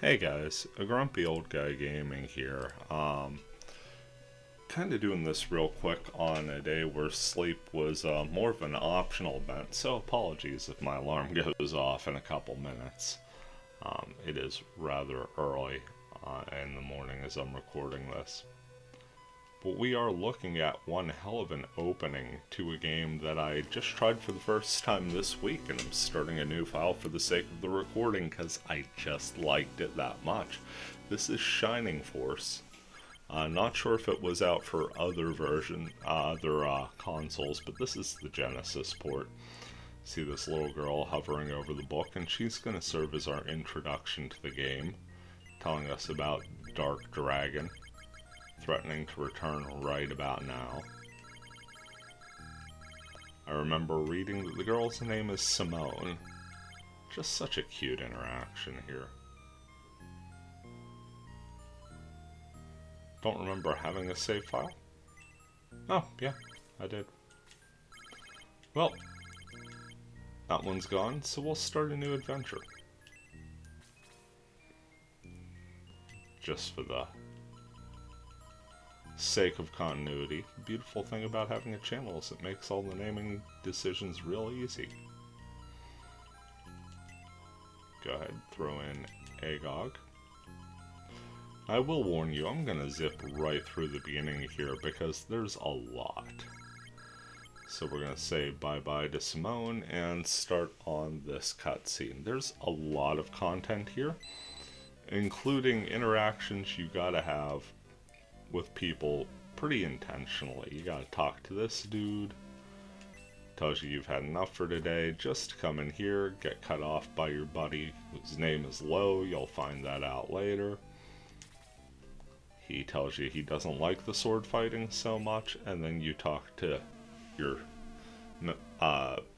Hey guys, a grumpy old guy gaming here. Kind of doing this real quick on a day where sleep was more of an optional event, so apologies if my alarm goes off in a couple minutes. It is rather early in the morning as I'm recording this. But we are looking at one hell of an opening to a game that I just tried for the first time this week, and I'm starting a new file for the sake of the recording because I just liked it that much. This is Shining Force. Not sure if it was out for other consoles, but this is the Genesis port. See this little girl hovering over the book, and she's going to serve as our introduction to the game, telling us about Dark Dragon, threatening to return right about now. I remember reading that the girl's name is Simone. Just such a cute interaction here. Don't remember having a save file? Oh, yeah, I did. Well, that one's gone, so we'll start a new adventure. Just for the sake of continuity, the beautiful thing about having a channel is it makes all the naming decisions real easy. Go ahead, throw in Agog. I will warn you, I'm gonna zip right through the beginning here because there's a lot. So we're gonna say bye-bye to Simone and start on this cutscene. There's a lot of content here, including interactions you gotta have with people pretty intentionally. You gotta talk to this dude. Tells you you've had enough for today. Just come in here, get cut off by your buddy whose name is Lo. You'll find that out later. He tells you he doesn't like the sword fighting so much, and then you talk to your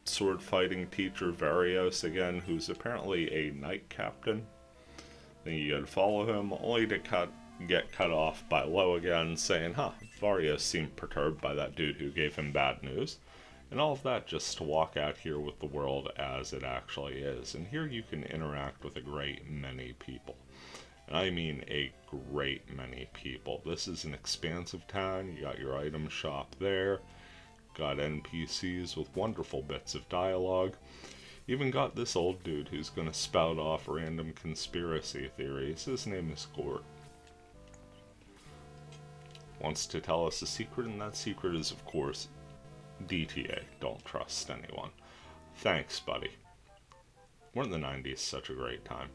sword fighting teacher Varios again, who's apparently a knight captain. Then you gotta follow him, only to get cut off by Lo again, saying, Varios seemed perturbed by that dude who gave him bad news. And all of that just to walk out here with the world as it actually is. And here you can interact with a great many people. And I mean a great many people. This is an expansive town. You got your item shop there. Got NPCs with wonderful bits of dialogue. Even got this old dude who's going to spout off random conspiracy theories. His name is Gort. Wants to tell us a secret, and that secret is, of course, DTA. Don't trust anyone. Thanks, buddy. Weren't the 90s such a great time?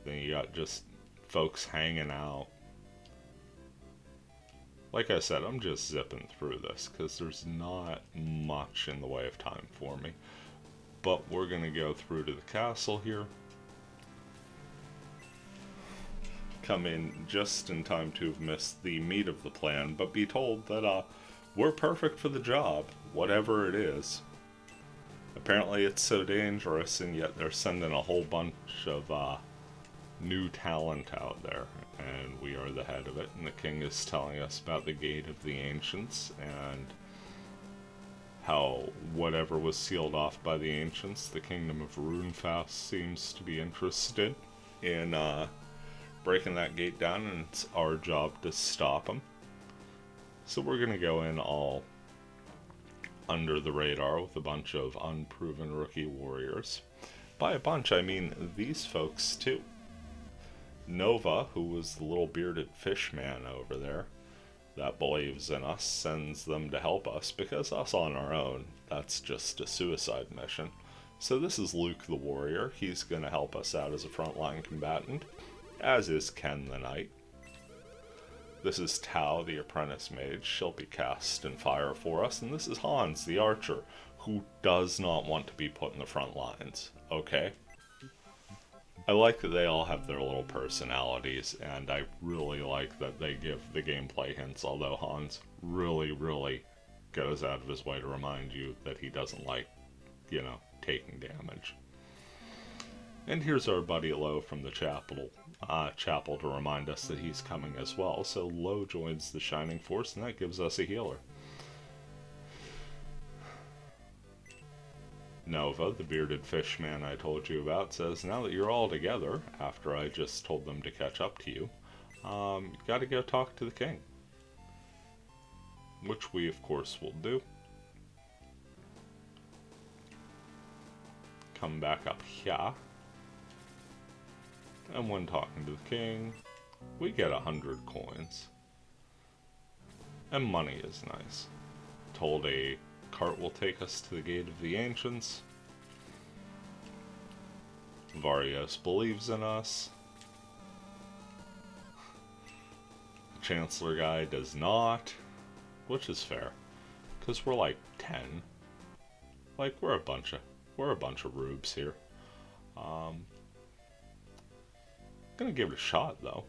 Then you got just folks hanging out. Like I said, I'm just zipping through this because there's not much in the way of time for me. But we're going to go through to the castle here. Come in just in time to have missed the meat of the plan, but be told that we're perfect for the job, whatever it is. Apparently it's so dangerous, and yet they're sending a whole bunch of new talent out there, and we are the head of it. And the king is telling us about the Gate of the Ancients and how whatever was sealed off by the Ancients, the kingdom of Rune seems to be interested in breaking that gate down, and it's our job to stop them. So we're gonna go in all under the radar with a bunch of unproven rookie warriors. By a bunch, I mean these folks too. Nova, who was the little bearded fish man over there that believes in us, sends them to help us, because us on our own, that's just a suicide mission. So this is Luke the warrior. He's going to help us out as a frontline combatant, as is Ken the knight. This is Tao the apprentice mage. She'll be cast in fire for us. And this is Hans the archer, who does not want to be put in the front lines. Okay? I like that they all have their little personalities, and I really like that they give the gameplay hints, although Hans really, really goes out of his way to remind you that he doesn't like, taking damage. And here's our buddy Lo from the chapel to remind us that he's coming as well, so Lo joins the Shining Force, and that gives us a healer. Nova, the bearded fishman I told you about, says, now that you're all together, after I just told them to catch up to you, you gotta go talk to the king. Which we, of course, will do. Come back up here. And when talking to the king, we get 100 coins. And money is nice. Told a cart will take us to the Gate of the Ancients. Varios believes in us. Chancellor guy does not. Which is fair. Because we're like 10. Like, we're a bunch of rubes here. Gonna give it a shot, though.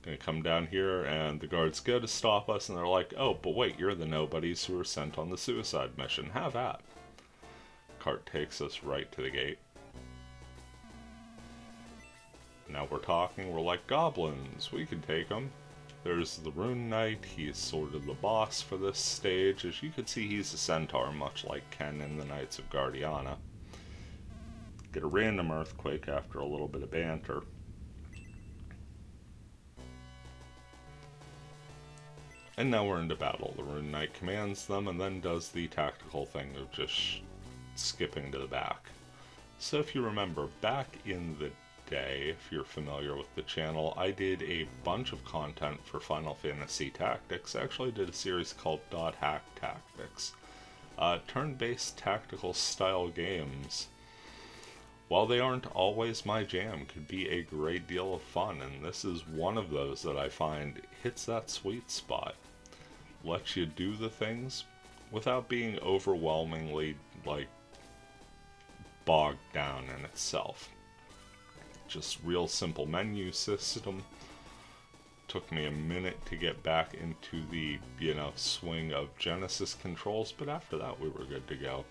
Gonna come down here, and the guards go to stop us, and they're like, oh, but wait, you're the nobodies who were sent on the suicide mission. Have at. Cart takes us right to the gate. Now we're talking, we're like, goblins, we can take them. There's the Rune Knight, he's sort of the boss for this stage. As you can see, he's a centaur, much like Ken in the Knights of Guardiana. Get a random earthquake after a little bit of banter. And now we're into battle. The Rune Knight commands them and then does the tactical thing of just skipping to the back. So if you remember, back in the day, if you're familiar with the channel, I did a bunch of content for Final Fantasy Tactics. I actually did a series called .hack Tactics. Turn-based tactical style games, while they aren't always my jam, could be a great deal of fun, and this is one of those that I find hits that sweet spot. Lets you do the things without being overwhelmingly, like, bogged down in itself. Just real simple menu system. Took me a minute to get back into the, swing of Genesis controls, but after that we were good to go.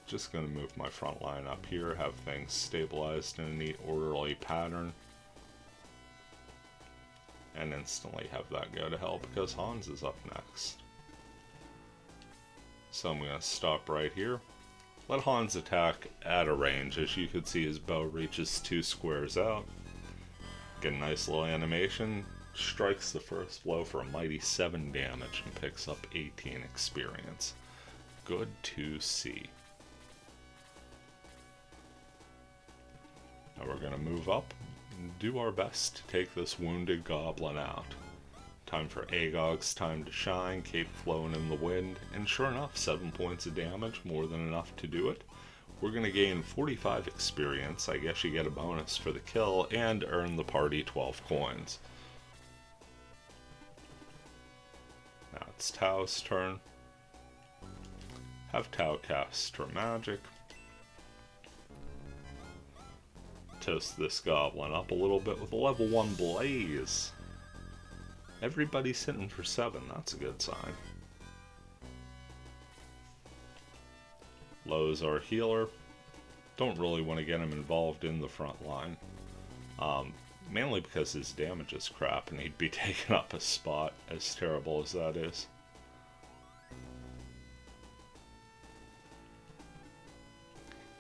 Just going to move my front line up here, have things stabilized in a neat orderly pattern. And instantly have that go to hell because Hans is up next. So I'm going to stop right here. Let Hans attack at a range. As you can see, his bow reaches 2 squares out. Get a nice little animation. Strikes the first blow for a mighty 7 damage and picks up 18 experience. Good to see. Now we're going to move up and do our best to take this wounded goblin out. Time for Agog's time to shine, cape flowing in the wind, and sure enough, 7 points of damage, more than enough to do it. We're going to gain 45 experience, I guess you get a bonus for the kill, and earn the party 12 coins. Now it's Tao's turn. Have Tao cast her magic. Toast this goblin up a little bit with a level 1 blaze. Everybody's hitting for 7, that's a good sign. Lowe's our healer. Don't really want to get him involved in the front line. Mainly because his damage is crap and he'd be taking up a spot, as terrible as that is.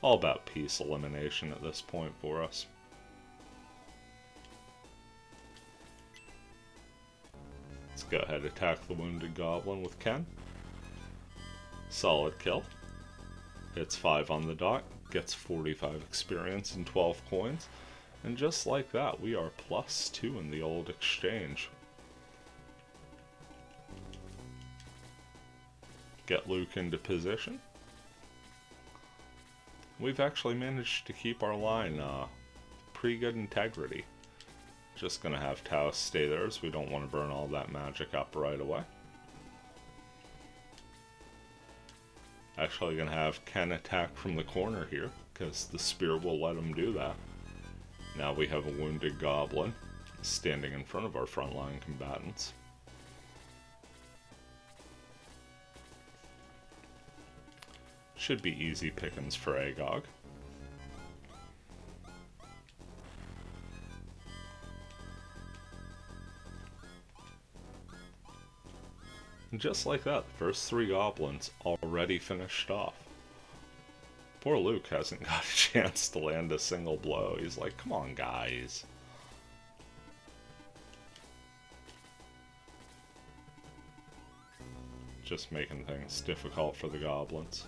All about piece elimination at this point for us. Let's go ahead and attack the wounded goblin with Ken. Solid kill. Hits 5 on the dot, gets 45 experience and 12 coins. And just like that, we are +2 in the old exchange. Get Luke into position. We've actually managed to keep our line pretty good integrity. Just gonna have Tao stay there as we don't want to burn all that magic up right away. Actually gonna have Ken attack from the corner here, because the spear will let him do that. Now we have a wounded goblin standing in front of our frontline combatants. Should be easy pickings for Agog. And just like that, the first 3 goblins already finished off. Poor Luke hasn't got a chance to land a single blow. He's like, come on, guys. Just making things difficult for the goblins.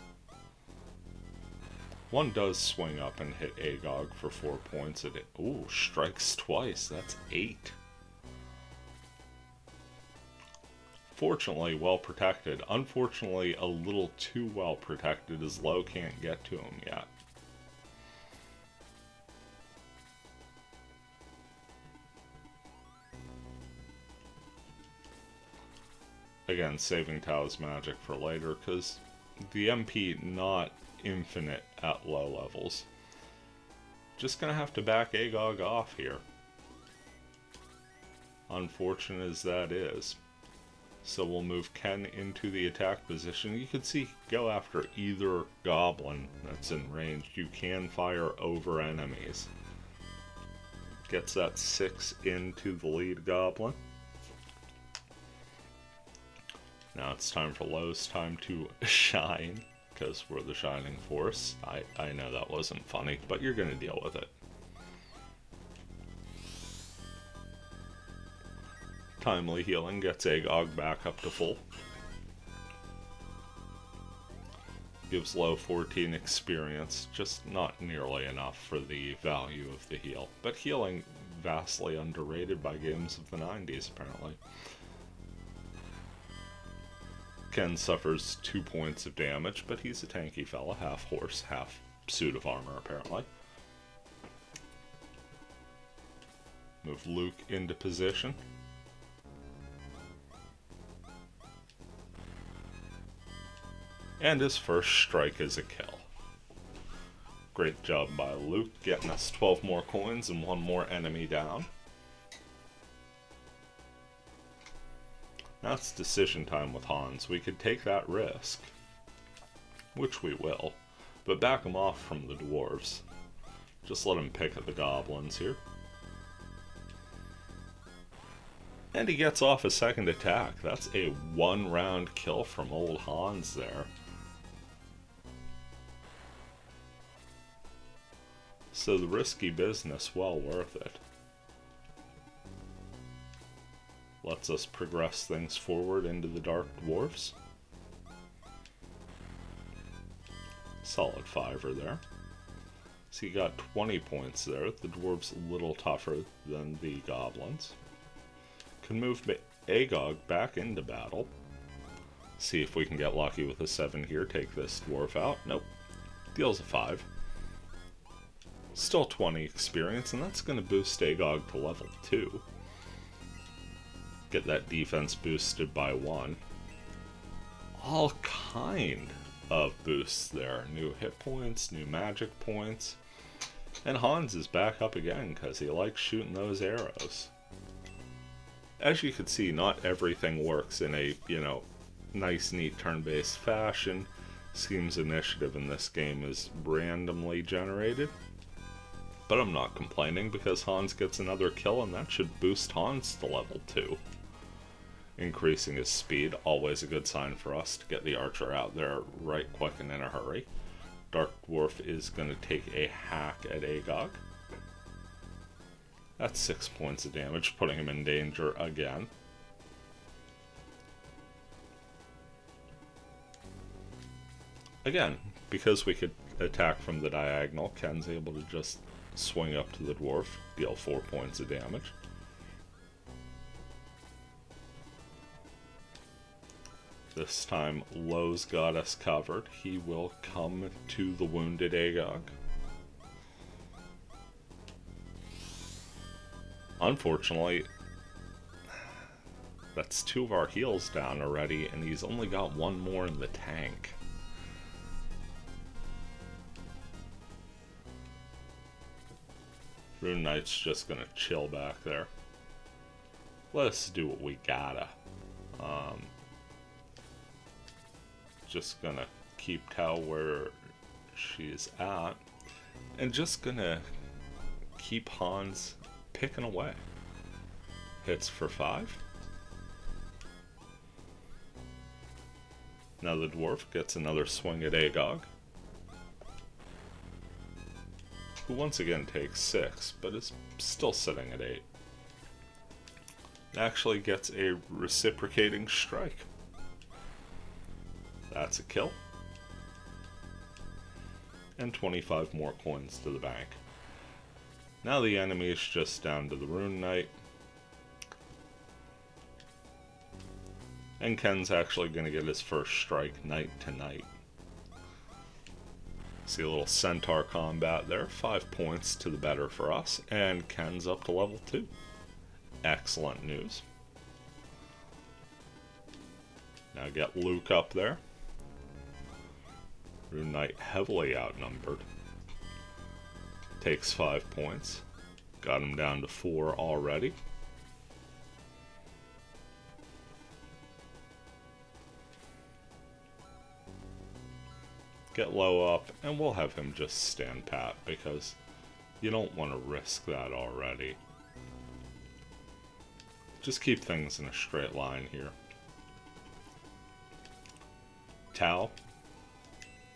One does swing up and hit Agog for 4 points. Ooh, strikes twice. That's 8. Fortunately, well protected. Unfortunately, a little too well protected as Low can't get to him yet. Again, saving Tao's magic for later, because the MP not infinite at low levels. Just gonna have to back Agog off here. Unfortunate as that is. So we'll move Ken into the attack position. You can see, go after either goblin that's in range. You can fire over enemies. Gets that 6 into the lead goblin. Now it's time for Low's time to shine, because we're the shining force. I know that wasn't funny, but you're going to deal with it. Timely healing gets Agog back up to full. Gives Low 14 experience, just not nearly enough for the value of the heal. But healing vastly underrated by games of the 90s, apparently. Ken suffers 2 points of damage, but he's a tanky fella, half horse, half suit of armor, apparently. Move Luke into position. And his first strike is a kill. Great job by Luke, getting us 12 more coins and 1 more enemy down. Now it's decision time with Hans. We could take that risk, which we will, but back him off from the dwarves. Just let him pick at the goblins here. And he gets off a second attack. That's a 1-round kill from old Hans there. So the risky business, well worth it. Lets us progress things forward into the Dark Dwarfs. Solid 5er there. So you got 20 points there. The dwarves a little tougher than the goblins. Can move Agog back into battle. See if we can get lucky with a 7 here. Take this dwarf out. Nope. Deals a 5. Still 20 experience, and that's going to boost Agog to level 2. Get that defense boosted by 1. All kind of boosts there. New hit points, new magic points. And Hans is back up again because he likes shooting those arrows. As you can see, not everything works in a, nice, neat turn-based fashion. Seems initiative in this game is randomly generated. But I'm not complaining because Hans gets another kill and that should boost Hans to level 2. Increasing his speed, always a good sign for us to get the archer out there right quick and in a hurry. Dark Dwarf is going to take a hack at Agog. That's 6 points of damage, putting him in danger again. Again, because we could attack from the diagonal, Ken's able to just swing up to the dwarf, deal 4 points of damage. This time, Low's got us covered. He will come to the wounded Agog. Unfortunately, that's 2 of our heals down already, and he's only got 1 more in the tank. Rune Knight's just gonna chill back there. Let's do what we gotta. Just gonna keep Tao where she's at, and just gonna keep Hans picking away. Hits for 5. Now the dwarf gets another swing at Agog. who once again takes 6, but is still sitting at 8. Actually gets a reciprocating strike. That's a kill. And 25 more coins to the bank. Now the enemy is just down to the Rune Knight. And Ken's actually going to get his first strike knight to knight. See a little centaur combat there. 5 points to the better for us. And Ken's up to level 2. Excellent news. Now get Luke up there. Rune Knight heavily outnumbered. Takes 5 points. Got him down to 4 already. Get low up, and we'll have him just stand pat, because you don't want to risk that already. Just keep things in a straight line here. Tau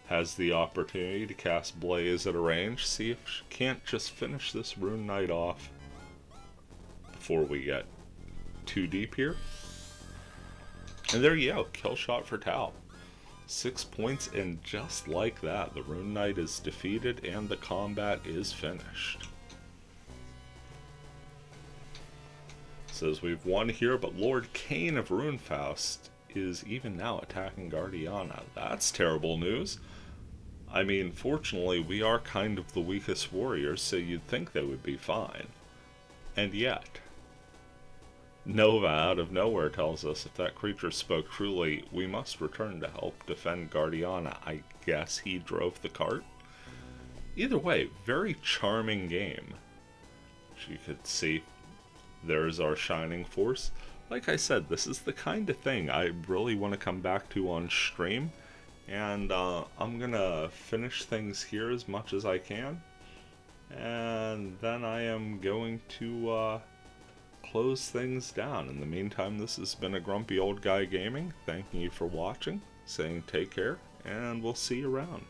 has the opportunity to cast Blaze at a range. See if she can't just finish this Rune Knight off before we get too deep here. And there you go, kill shot for Tau. 6 points, and just like that, the Rune Knight is defeated and the combat is finished. Says we've won here, but Lord Cain of Runefaust is even now attacking Guardiana. That's terrible news. I mean, fortunately, we are kind of the weakest warriors, so you'd think they would be fine. And yet, Nova out of nowhere tells us if that creature spoke truly, we must return to help defend Guardiana. I guess he drove the cart? Either way, very charming game. As you could see, there's our Shining Force. Like I said, this is the kind of thing I really want to come back to on stream. And I'm gonna finish things here as much as I can. And then I am going to close things down. In the meantime, this has been a Grumpy Old Guy Gaming. Thanking you for watching, saying take care, and we'll see you around.